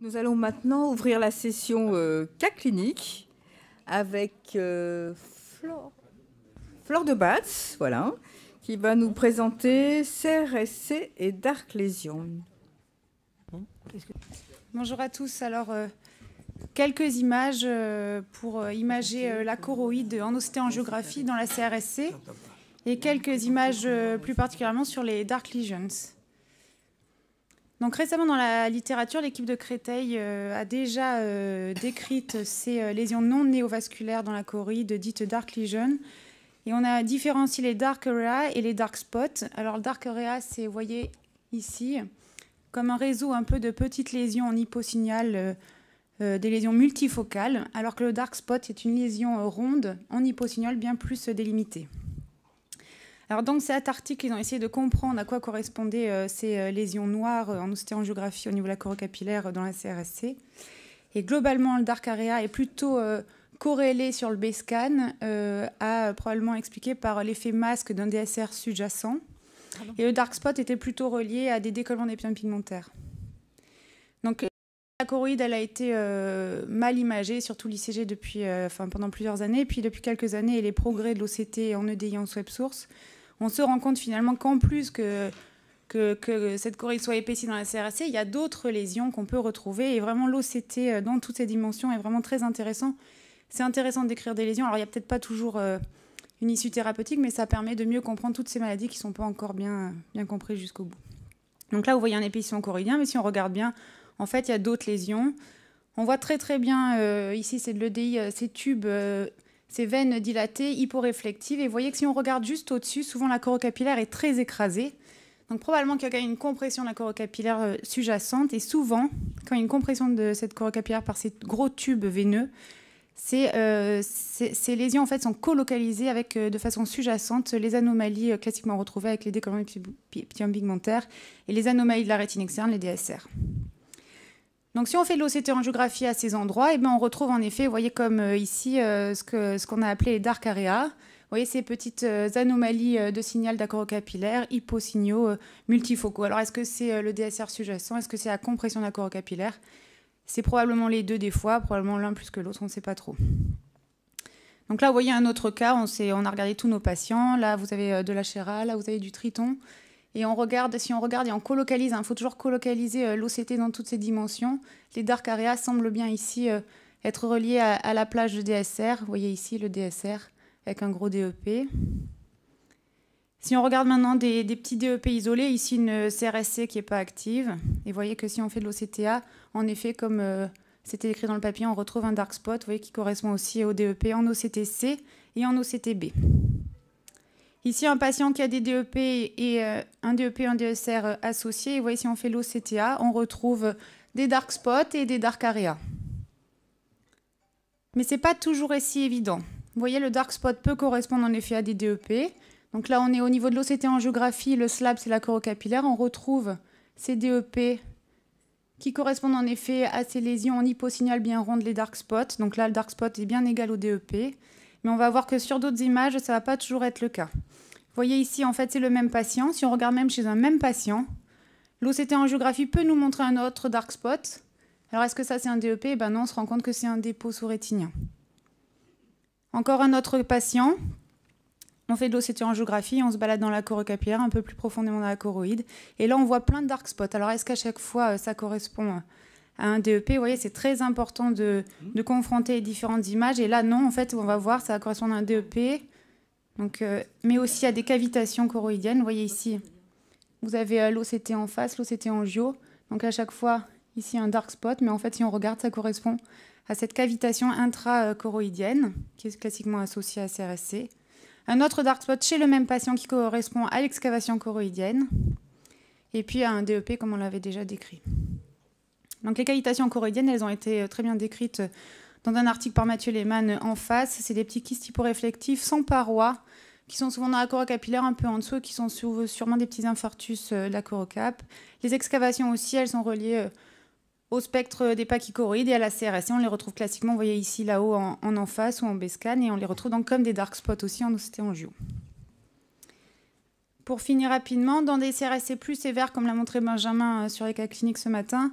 Nous allons maintenant ouvrir la session cas clinique avec Flore de Batz, voilà, qui va nous présenter CRSC et Dark Lésion. Bonjour à tous. Alors, quelques images pour imager la choroïde en ostéangiographie dans la CRSC et quelques images plus particulièrement sur les Dark Lesions. Donc récemment dans la littérature, l'équipe de Créteil a déjà décrite ces lésions non néovasculaires dans la choroïde dites Dark Lesions. Et on a différencié les Dark Area et les Dark Spots. Alors le Dark Area, c'est, vous voyez ici, comme un réseau un peu de petites lésions en hyposignal, des lésions multifocales, alors que le Dark Spot est une lésion ronde en hyposignal bien plus délimitée. Alors dans cet article, ils ont essayé de comprendre à quoi correspondaient ces lésions noires en ostéangiographie au niveau de la chorocapillaire dans la CRSC. Et globalement, le Dark Area est plutôt corrélé sur le B-scan, probablement expliqué par l'effet masque d'un DSR sous-jacent. Et le Dark Spot était plutôt relié à des décollements d'épithèle pigmentaire. Donc la choroïde, elle a été mal imagée, surtout l'ICG pendant plusieurs années. Puis depuis quelques années, et les progrès de l'OCT en EDI en web source, on se rend compte finalement qu'en plus que cette choroïde soit épaissie dans la CRSC, il y a d'autres lésions qu'on peut retrouver. Et vraiment, l'OCT dans toutes ses dimensions est vraiment très intéressant. C'est intéressant de décrire des lésions. Alors, il n'y a peut-être pas toujours une issue thérapeutique, mais ça permet de mieux comprendre toutes ces maladies qui ne sont pas encore bien comprises jusqu'au bout. Donc là, vous voyez un épaississement choroïdien, mais si on regarde bien, en fait, il y a d'autres lésions. On voit très bien, ici, c'est de l'EDI, ces tubes, ces veines dilatées, hyporéflectives. Et vous voyez que si on regarde juste au-dessus, souvent la chorocapillaire est très écrasée. Donc probablement qu'il y a quand même une compression de la chorocapillaire sous-jacente. Et souvent, quand il y a une compression de cette chorocapillaire par ces gros tubes veineux, ces lésions en fait sont colocalisées avec de façon sous-jacente les anomalies classiquement retrouvées avec les décollements d'épithèle pigmentaire et les anomalies de la rétine externe, les DSR. Donc si on fait de l'OCT-angiographie à ces endroits, eh bien, on retrouve en effet, vous voyez comme ici, ce qu'on a appelé les Dark Area. Vous voyez ces petites anomalies de signal d'acrocapillaire, hyposignaux, multifocaux. Alors est-ce que c'est le DSR sous-jacent? Est-ce que c'est la compression d'acrocapillaire? C'est probablement les deux des fois, probablement l'un plus que l'autre, on ne sait pas trop. Donc là, vous voyez un autre cas, on a regardé tous nos patients. Là, vous avez de l'Achera, là, vous avez du Triton. Et on regarde, si on regarde et on colocalise, il faut toujours colocaliser l'OCT dans toutes ses dimensions. Les Dark Area semblent bien ici être reliés à la plage de DSR. Vous voyez ici le DSR avec un gros DEP. Si on regarde maintenant des petits DEP isolés, ici une CRSC qui n'est pas active. Et vous voyez que si on fait de l'OCTA, en effet, comme c'était écrit dans le papier, on retrouve un dark spot, vous voyez, qui correspond aussi au DEP en OCTC et en OCTB. Ici, un patient qui a des DEP et un DEP et un DSR associés. Et vous voyez, si on fait l'OCTA, on retrouve des dark spots et des dark areas. Mais ce n'est pas toujours si évident. Vous voyez, le dark spot peut correspondre en effet à des DEP. Donc là, on est au niveau de l'OCT-angiographie, le slab, c'est la chorocapillaire. On retrouve ces DEP qui correspondent en effet à ces lésions en hyposignal bien rondes, les dark spots. Donc là, le dark spot est bien égal au DEP. Mais on va voir que sur d'autres images, ça ne va pas toujours être le cas. Vous voyez ici, en fait, c'est le même patient. Si on regarde même chez un même patient, l'OCT-angiographie peut nous montrer un autre dark spot. Alors, est-ce que ça, c'est un DEP? Eh ben non, on se rend compte que c'est un dépôt sous-rétinien. Encore un autre patient. On fait de l'OCT-angiographie, on se balade dans la chorocapillaire, un peu plus profondément dans la choroïde. Et là, on voit plein de dark spots. Alors, est-ce qu'à chaque fois, ça correspond à un DEP? Vous voyez, c'est très important de confronter les différentes images. Et là, non, en fait, on va voir, ça va correspondre à un DEP, donc, mais aussi à des cavitations choroïdiennes. Vous voyez ici, vous avez l'OCT en face, l'OCT angio. Donc, à chaque fois, ici, un dark spot. Mais en fait, si on regarde, ça correspond à cette cavitation intra-choroïdienne, qui est classiquement associée à CRSC. Un autre dark spot chez le même patient qui correspond à l'excavation choroïdienne. Et puis à un DEP, comme on l'avait déjà décrit. Donc les cavitations choroïdiennes, elles ont été très bien décrites dans un article par Mathieu Lehmann en face. C'est des petits kystes hyporéflectifs sans parois, qui sont souvent dans la chorocapillaire un peu en dessous, qui sont sûrement des petits infarctus de la chorocape. Les excavations aussi, elles sont reliées au spectre des pachychoroïdes et à la CRSC. On les retrouve classiquement, vous voyez ici, là-haut, en face ou en B-scan, et on les retrouve donc comme des dark spots aussi en ostéangio. Pour finir rapidement, dans des CRSC plus sévères, comme l'a montré Benjamin sur les cas cliniques ce matin,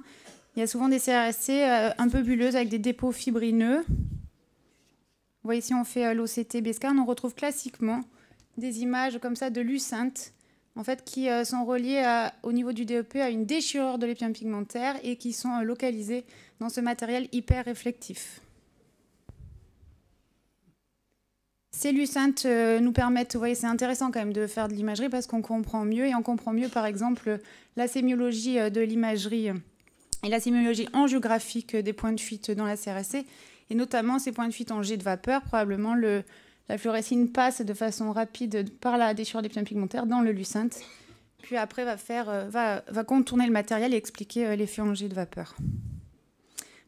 Il y a souvent des CRSC un peu bulleuses avec des dépôts fibrineux. Vous voyez, si on fait l'OCT B-scan, on retrouve classiquement des images comme ça de lucinthes, en fait, qui sont reliées au niveau du DEP à une déchirure de l'épithèle pigmentaire et qui sont localisées dans ce matériel hyper réflectif. Ces lucinthes nous permettent, vous voyez, c'est intéressant quand même de faire de l'imagerie parce qu'on comprend mieux, et on comprend mieux par exemple la sémiologie de l'imagerie et la sémiologie angiographique des points de fuite dans la CRSC, et notamment ces points de fuite en jet de vapeur. Probablement la fluorescine passe de façon rapide par la déchirure des l'épithèle pigmentaire dans le lucinthe, puis après va contourner le matériel et expliquer l'effet en jet de vapeur.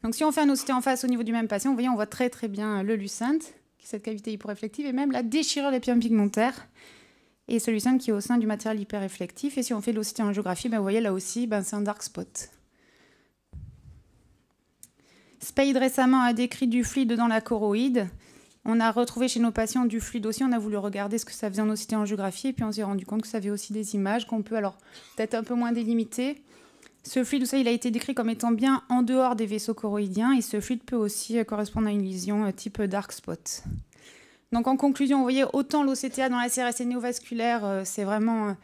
Donc si on fait un OCT en face au niveau du même patient, vous voyez, on voit très très bien le lucinthe, cette cavité hyperréflective, et même la déchirure de l'épithèle pigmentaire, et ce lucinthe qui est au sein du matériel hyperréflectif. Et si on fait l'OCT en angiographie, vous voyez là aussi, c'est un dark spot. Spade récemment a décrit du fluide dans la choroïde. On a retrouvé chez nos patients du fluide aussi. On a voulu regarder ce que ça faisait en OCT en angiographie, et puis on s'est rendu compte que ça avait aussi des images qu'on peut alors peut-être un peu moins délimiter. Ce fluide, ça, il a été décrit comme étant bien en dehors des vaisseaux choroïdiens, et ce fluide peut aussi correspondre à une lésion type dark spot. Donc en conclusion, vous voyez, autant l'OCTA dans la CRSC néovasculaire, c'est vraiment...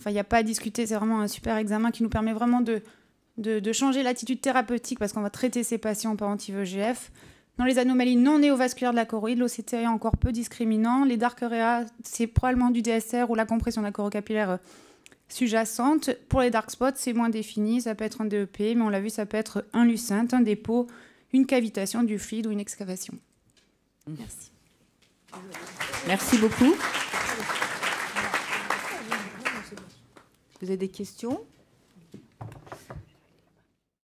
il n'y a pas à discuter, c'est vraiment un super examen qui nous permet vraiment de changer l'attitude thérapeutique parce qu'on va traiter ces patients par anti-VEGF. Dans les anomalies non néovasculaires de la choroïde, l'OCTA est encore peu discriminant. Les dark urea, c'est probablement du DSR ou la compression de la chorocapillaire sous-jacente. Pour les dark spots, c'est moins défini, ça peut être un DEP, mais on l'a vu, ça peut être un lucinthe, un dépôt, une cavitation du fluide ou une excavation. Merci. Merci beaucoup. Vous avez des questions ?